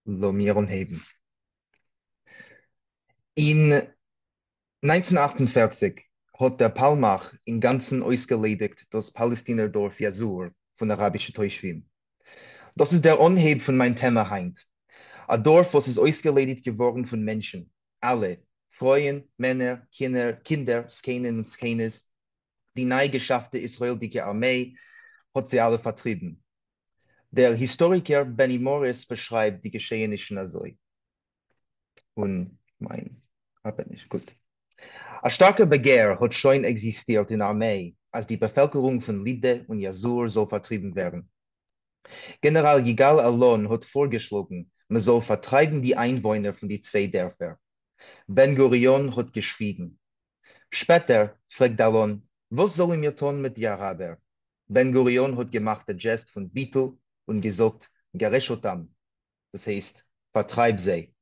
Lomieren heben. In 1948 hat der Palmach im Ganzen ausgeledigt das Palästinerdorf Jasur von arabischen Teuschwim. Das ist der Anheb von meinem Thema heint. Ein Dorf, was ist ausgeledigt geworden von Menschen. Alle. Frauen, Männer, Kinder, Skenen und Skenes. Die neu geschaffte israelische Armee hat sie alle vertrieben. Der Historiker Benny Morris beschreibt die Geschehnisse so. Und aber nicht gut. Ein starker Begehr hat schon existiert in der Armee, als die Bevölkerung von Lide und Jasur soll vertrieben werden. General Yigal Allon hat vorgeschlagen, man soll vertreiben die Einwohner von die zwei Dörfer. Ben Gurion hat geschwiegen. Später fragt Allon, was sollen wir tun mit den Arabern? Ben Gurion hat gemacht den Gest von Beetle und gesagt, Gereshotam, das heißt, vertreib sie.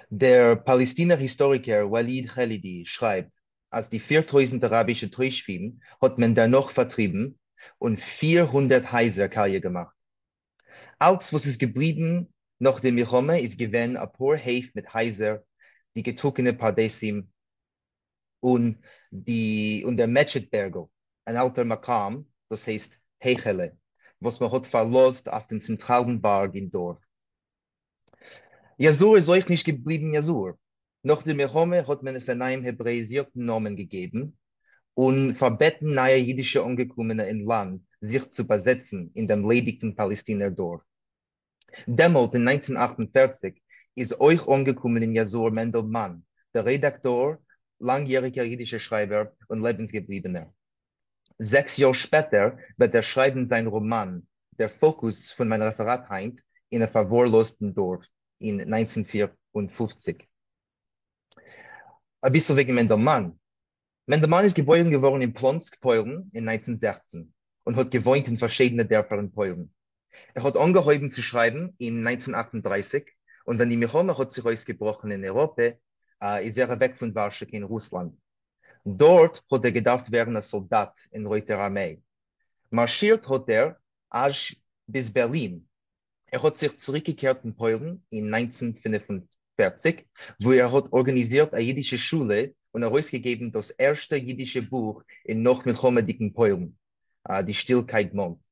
Der Palästina-Historiker Walid Khalidi schreibt, als die 4000 arabische Teuschwim hat man danach vertrieben und 400 Häuser Kalje gemacht. Alles, was ist geblieben nach dem Milchome, ist gewesen ein paar Häf mit Häuser, die getuckene Pardesim und der Mechetbergel, ein alter Makam, das heißt Heichele, was man hat verlost auf dem zentralen Berg im Dorf. Jasur ist euch nicht geblieben, Jasur. Nach dem Milchome hat man es einem hebräisierten Namen gegeben und verbeten neue jüdische Angekommene im Land, sich zu besetzen in dem ledigten Palästinerdorf. Demnach in 1948 ist euch angekommen in Jasur Mendel Mann, der Redaktor, langjähriger jüdischer Schreiber und lebensgebliebener. 6 Jahre später wird er schreiben sein Roman, der Fokus von meinem Referat heint, in einem verwahrlosten Dorf in 1954. Ein bisschen wegen Mendelmann. Mendelmann ist geboren geworden in Plonsk, Polen in 1916 und hat gewohnt in verschiedenen Dörfern in Polen. Er hat angehoben zu schreiben in 1938 und wenn die Milchome hat sich ausgebrochen in Europa, ist er weg von Warschau in Russland. Dort hat er gedacht werden als Soldat in Reuter Armee. Marschiert hat er bis Berlin. Er hat sich zurückgekehrt in Polen in 1945, wo er hat organisiert eine jüdische Schule und herausgegeben das erste jüdische Buch in noch milchomedigen Polen, die Stillkeit Mond.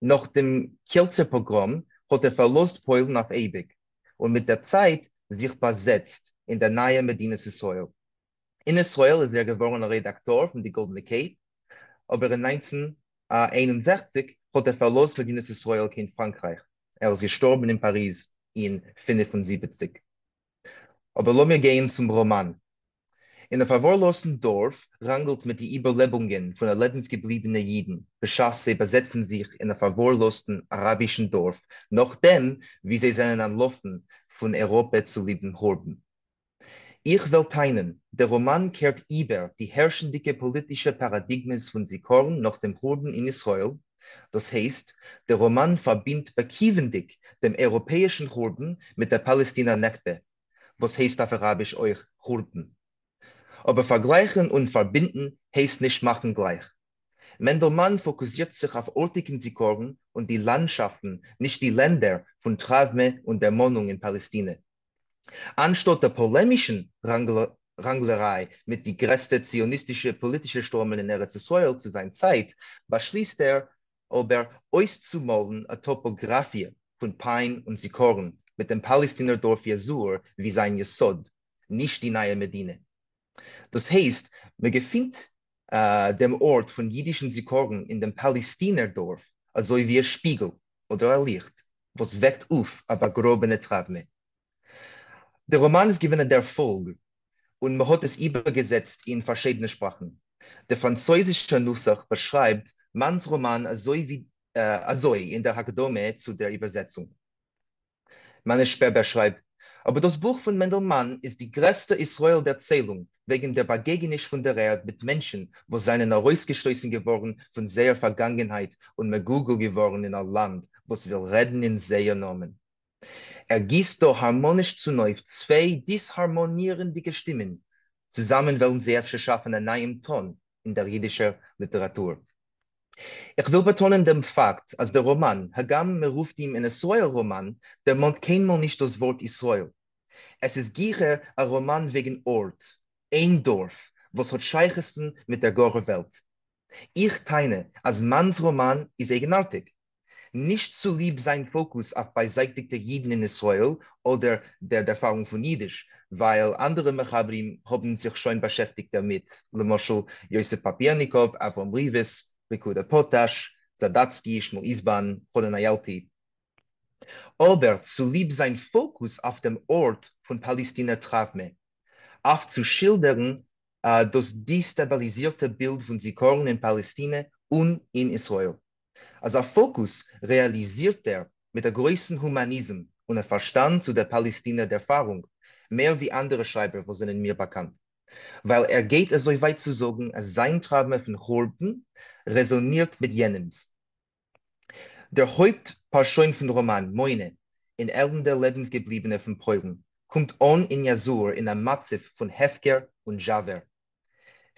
Nach dem Kielce-Pogrom hat er verlost Polen auf ewig und mit der Zeit sich besetzt in der neuen Medinas Israel. In Israel ist er geworden Redakteur von die Goldene Kate, aber in 1961 hat er verlost Medinas Israel in Frankreich. Er ist gestorben in Paris in 1975. Aber lassen wir gehen zum Roman. In einem verwahrlosten Dorf rangelt mit den Überlebungen von den lebensgebliebenen Jiden, beschaß sie besetzen sich in einem verwahrlosten arabischen Dorf, nachdem, wie sie seinen Anlaufen von Europa zu lieben Horben. Ich will teilen, der Roman kehrt über die herrschende politische Paradigmas von Sikorn nach dem Horben in Israel. Das heißt, der Roman verbindet bekiewendig dem europäischen Horben mit der Palästina Nekbe. Was heißt auf Arabisch euch Horben? Aber vergleichen und verbinden heißt nicht machen gleich. Mendelmann fokussiert sich auf ortigen Sikorn und die Landschaften, nicht die Länder von Travme und der Monung in Palästina. Anstatt der polemischen Ranglerei mit die größte zionistische politische Strömung in Eretz Israel zu seiner Zeit, beschließt er, aber auszumalen eine Topographie von Pein und Sikorn mit dem Palästinerdorf Jasur wie sein Yesod, nicht die neue Medina. Das heißt, man gefindt dem Ort von jüdischen Sikorn in dem Palästinerdorf, also wie ein Spiegel oder ein Licht, was weckt auf, aber grobene Travme. Der Roman ist gewinner der Erfolg und man hat es übergesetzt in verschiedene Sprachen. Der französische Nusach beschreibt Manns Roman also in der Hakadome zu der Übersetzung. Manne Sperber schreibt, aber das Buch von Mendelmann ist die größte Israel-Erzählung wegen der Begegnung von der Erde mit Menschen, wo seinen herausgestoßen geworden von sehr Vergangenheit und mit Google geworden in ein Land, was will reden in sehr Namen. Er gießt doch harmonisch zu neu zwei disharmonierende Stimmen. Zusammen wollen sie schaffen einen neuen Ton in der jüdischen Literatur. Ich will betonen dem Fakt, als der Roman, Hagam ruft ihm in Israel-Roman, der meint keinmal nicht das Wort Israel. Es ist gicher ein Roman wegen Ort, ein Dorf, was hat Scheichesten mit der gore Welt. Ich teile, als Manns Roman ist eigenartig. Nicht zu lieb sein Fokus auf beseitigte Jiden in Israel oder der Erfahrung von Jiddisch, weil andere Mechabrim haben sich schon beschäftigt damit. Beispiel Yosef Papianikov, Avram Rives, Rikuda Potash, Zadatsky, Shmuel Isban, Chodan Ayalti. Aber zu lieb sein Fokus auf dem Ort von Palästina traf mich, aufzuschildern das destabilisierte Bild von Sikoren in Palästina und in Israel. Als er Fokus realisiert er mit der größten Humanismus und der Verstand zu der Palästina-Erfahrung, mehr wie andere Schreiber, wo sind mir bekannt. Weil er geht es so weit zu sagen, als sein Traum von Horben resoniert mit jenems. Der Hauptperson von Roman, Moine, in Erden der Lebensgebliebene von Polen, kommt on in Jasur in einem Matzif von Hefker und Javer.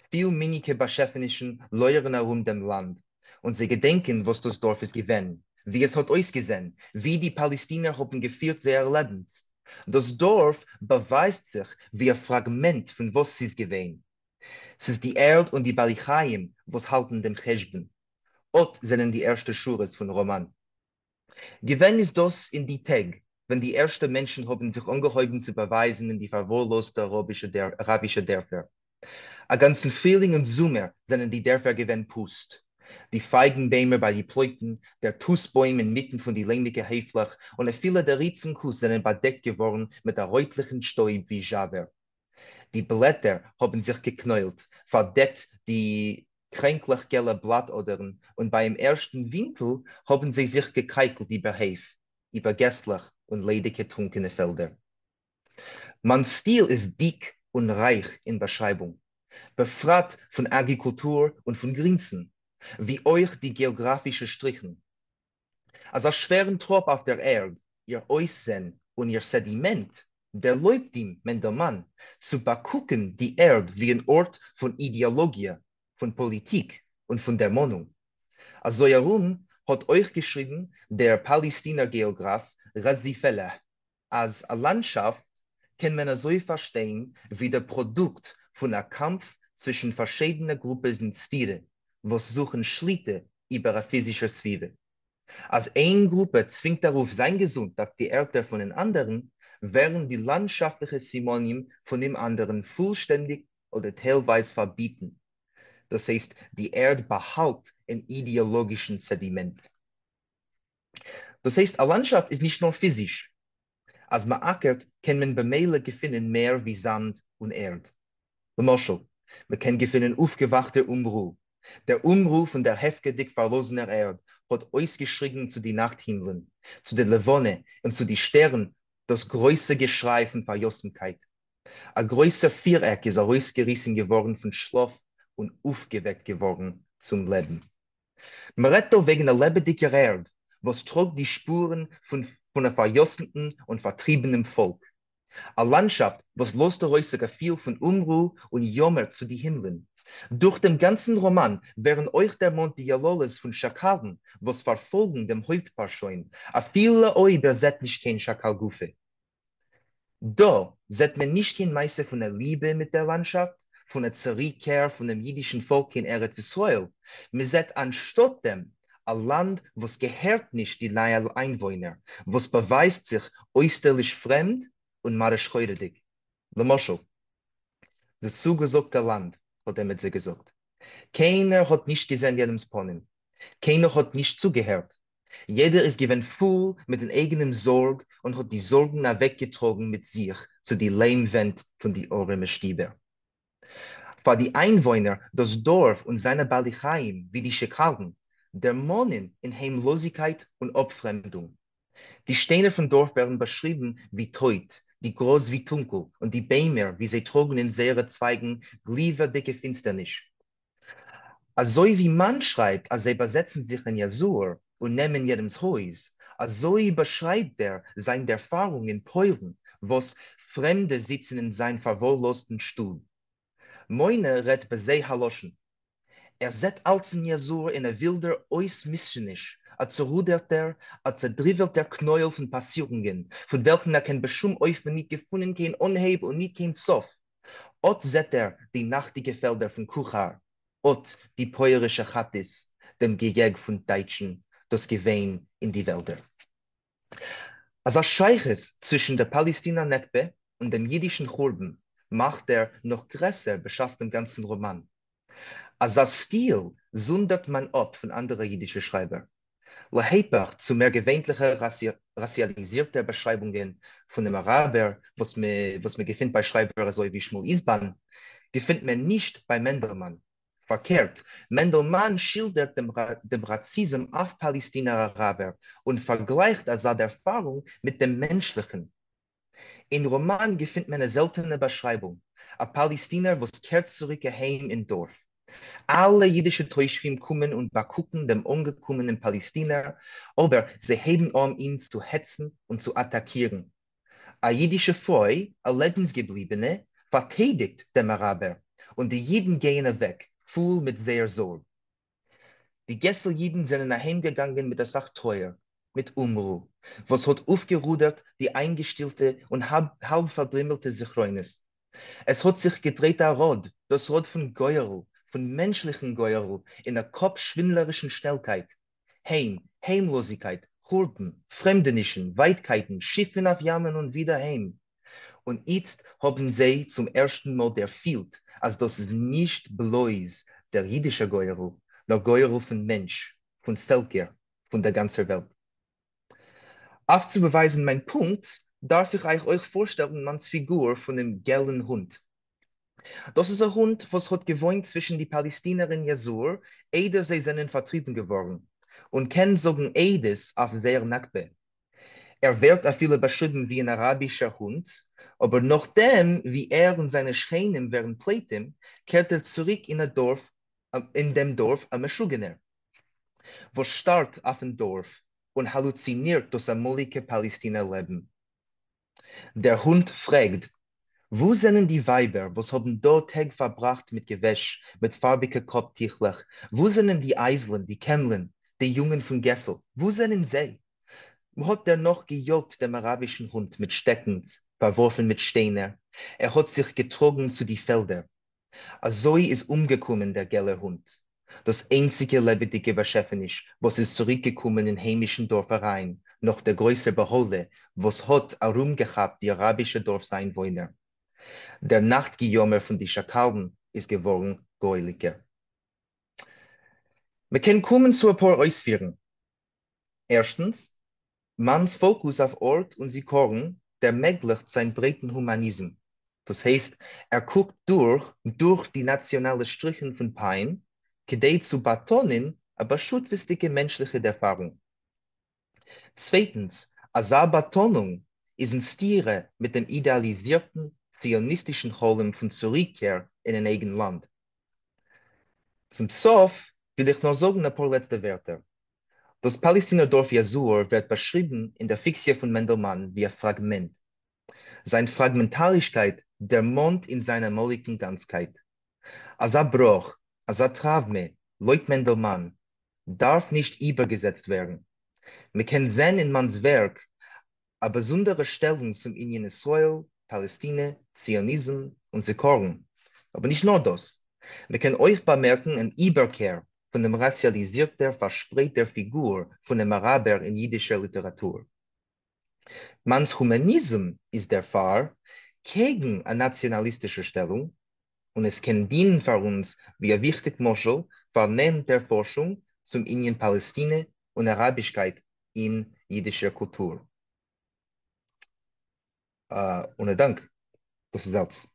Viel Minike Beschäftigten leuern herum dem Land und sie gedenken, was das Dorf ist gewesen, wie es hat ausgesehen, wie die Palästiner haben geführt sehr lebens. Das Dorf beweist sich wie ein Fragment von was sie ist gewesen. Es ist die Erde und die Balichaim, was halten dem Cheshben. Ot sind die ersten Schures von Roman. Gewesen ist das in die Tag, wenn die ersten Menschen haben sich angehäuben zu beweisen in die verwahrloste arabische Dörfer. A ganzen Frühling und Sommer sind die Dörfer gewesen Pust. Die Feigenbäume bei die Pleuten, der Tussbäume inmitten von die längliche Heflach und viele der Ritzenkus sind bedeckt geworden mit der rötlichen Stäub wie Javer. Die Blätter haben sich geknäult, verdeckt die kränklich gelbe Blattodern und beim ersten Winkel haben sie sich gekeikelt über Hef, über gästlich und ledige trunkene Felder. Mein Stil ist dick und reich in Beschreibung, befreit von Agrikultur und von Grenzen, wie euch die geografische Strichen. Als ein schweren Trop auf der Erde, ihr Aussehen und ihr Sediment, der läuft ihm, wenn der Mann, zu begucken die Erde wie ein Ort von Ideologie, von Politik und von der Meinung. Also herum hat euch geschrieben der Palästina-Geograf Razi Feller, als eine Landschaft kann man so verstehen wie der Produkt von einem Kampf zwischen verschiedenen Gruppen sind Stiere, was suchen Schlitte über eine physische Zwiebel. Als eine Gruppe zwingt darauf sein Gesund auf die Erde von den anderen, werden die landschaftlichen Synonym von dem anderen vollständig oder teilweise verbieten. Das heißt, die Erde behält ein ideologischen Sediment. Das heißt, eine Landschaft ist nicht nur physisch. Als man ackert, kann man Bemeile gewinnen mehr wie Sand und Erde. Zum Beispiel, man kann gewinnen aufgewachte Umruh. Der Umruh von der heftig verlosener Erde hat ausgeschrien zu den Nachthimmeln, zu den Levone und zu den Sternen das größte Geschrei von Verjossenkeit. Ein größer Viereck ist ausgerissen geworden von Schlaf und aufgeweckt geworden zum Leben. Man redet doch wegen der lebendigen Erde, was trug die Spuren von einem verjossenen und vertriebenen Volk. Eine Landschaft, was loste häusiger viel von Unruhe und Jammer zu die Himmeln. Durch den ganzen Roman wären euch der Mond die Jaloles von Schakalen, was verfolgen dem Hauptperson, a viele Oiber seht nicht kein Schakalgufe. Da sieht man nicht kein Meister von der Liebe mit der Landschaft, von der Zurückkehr von dem jüdischen Volk in Eretz Israel. Man sieht anstatt dem ein Land, was gehört nicht die neuen Einwohner, was beweist sich äußerlich fremd und marisch-heuredig. Le Moschel, das zugesagte Land, hat er mit sie gesagt. Keiner hat nicht gesehen jedem Sponnen. Keiner hat nicht zugehört. Jeder ist gewinn voll mit den eigenen Sorgen und hat die Sorgen weggetragen mit sich zu die Leinwand von die Oreme Stieber. Für die Einwohner, das Dorf und seine Balichaim, wie die Schekalen, der Monen in Heimlosigkeit und Abfremdung. Die Steine vom Dorf werden beschrieben wie Teut, die groß wie Dunkel und die Bäume, wie sie trugen in sehr Zweigen, gliederdicke Finsternis. Also wie man schreibt, als sie besetzen sich in Jasur und nehmen jedems Haus, also beschreibt er seine Erfahrung in Polen, was Fremde sitzen in seinem verwahrlosten Stuhl. Moine redt bei sie Haloschen. zet als een Jasur in een wilder ois missionisch, als zerrudert als zerdrivelt der Knäuel von Passierungen, von welchen kein Beschum euch nicht gefunden, kein Unheb und nicht kein Sof. Ot zet die nachtige Felder von Kuchar, ot die peurische Chattis, dem Gejäg von Deutschen, das Gewein in die Wälder. Als er Scheiches zwischen der Palästina Nekbe und dem jüdischen Churben macht noch größer beschast im ganzen Roman. Als er Stil sundert man ab von anderen jüdischen Schreiber. Leheper zu mehr gewöhnlicher racialisierter Beschreibungen von dem Araber, was man gefindt bei Schreiber so wie Shmuel Isban, gefindt man nicht bei Mendelmann. Verkehrt. Mendelmann schildert dem Rassismus auf Palästina Araber und vergleicht also die Erfahrung mit dem Menschlichen. In Roman gefindt man eine seltene Beschreibung. Ein Palästiner, was kehrt zurück heim in Dorf. Alle jüdische Teuschwim kommen und begucken dem umgekommenen Palästiner, aber sie heben ihn zu hetzen und zu attackieren. Ein jüdische Freu, ein Lebensgebliebene, verteidigt dem Araber und die Jiden gehen weg, voll mit sehr Sorge. Die Gesseljiden sind nach Hause gegangen mit der Sache teuer, mit Umruh, was hat aufgerudert die eingestillte und halb verdrimmelte Sichreines. Es hat sich gedreht der Rod, das Rod von Geuerl, von menschlichen Geuerl, in der kopfschwindlerischen Schnellkeit. Heimlosigkeit, Hurben, Fremdenischen, Weitkeiten, Schiffen auf Jammen und wieder heim. Und jetzt haben sie zum ersten Mal erfüllt, als das ist nicht bloß der jüdische Geuerl, nur Geuerl von Mensch, von Völker, von der ganzen Welt. Aufzubeweisen mein Punkt, darf ich euch vorstellen, mans Figur von dem gelben Hund. Das ist ein Hund, was hat gewohnt zwischen die Palästinern in Jasur, eider sie sind vertrieben geworden und kennen sogen Eides auf der Nakbe. Wird auch viele beschrieben wie ein arabischer Hund, aber nachdem, wie und seine Schreinen werden Plätem, kehrt zurück in dem Dorf am Meschugener, wo starrt auf ein Dorf und halluziniert das amolige Palästina-Leben. Der Hund fragt, wo sind die Weiber, was haben dort Tag verbracht mit Gewäsch, mit farbigen Kopftichlech? Wo sind die Eislen, die Kämmlen, die Jungen von Gessel? Wo sind sie? Wo hat noch gejogt dem arabischen Hund mit Steckens, verworfen mit Steiner? Hat sich getrogen zu die Felder. Also ist umgekommen der gelbe Hund. Das einzige lebendige Beschäftignis, was ist zurückgekommen in heimischen Dorfereien, noch der größere Beholde, was hat herumgehabt die arabische Dorfseinwohner. Der Nachtgejommer von die Schakalen ist geworden gräulicher. Wir können kommen zu ein paar Ausführungen. Erstens, mans Fokus auf Ort und Sikoren, der ermöglicht sein breiten Humanismus. Das heißt, guckt durch die nationale Strichen von Pein, gedei zu betonen, aber schutwistige menschliche Erfahrung. Zweitens, asa Betonung ist ein Stiere mit dem idealisierten zionistischen Holm von Zurückkehr in ein eigenes Land. Zum Sof will ich noch sagen ein paar letzte Wörter. Das Palästinerdorf Jasur wird beschrieben in der Fiktion von Mendelmann wie ein Fragment. Seine Fragmentarischkeit der Mond in seiner molligen Ganzheit. Asa Bruch, asa Travme, Leut Mendelmann, darf nicht übergesetzt werden. Wir können sehen in Manns Werk eine besondere Stellung zum Indien Israel, Palästina, Zionismus und Sikoren. Aber nicht nur das. Wir können euch bemerken eine Überkehr von dem racialisierten, verspreiter Figur von dem Araber in jüdischer Literatur. Mans Humanismus ist der Fall gegen eine nationalistische Stellung und es kann dienen für uns wie ein wichtiges Moschel vernehmend der Forschung zum Indien Palästina und Arabischkeit in jüdischer Kultur. Ohne Dank. Das ist das.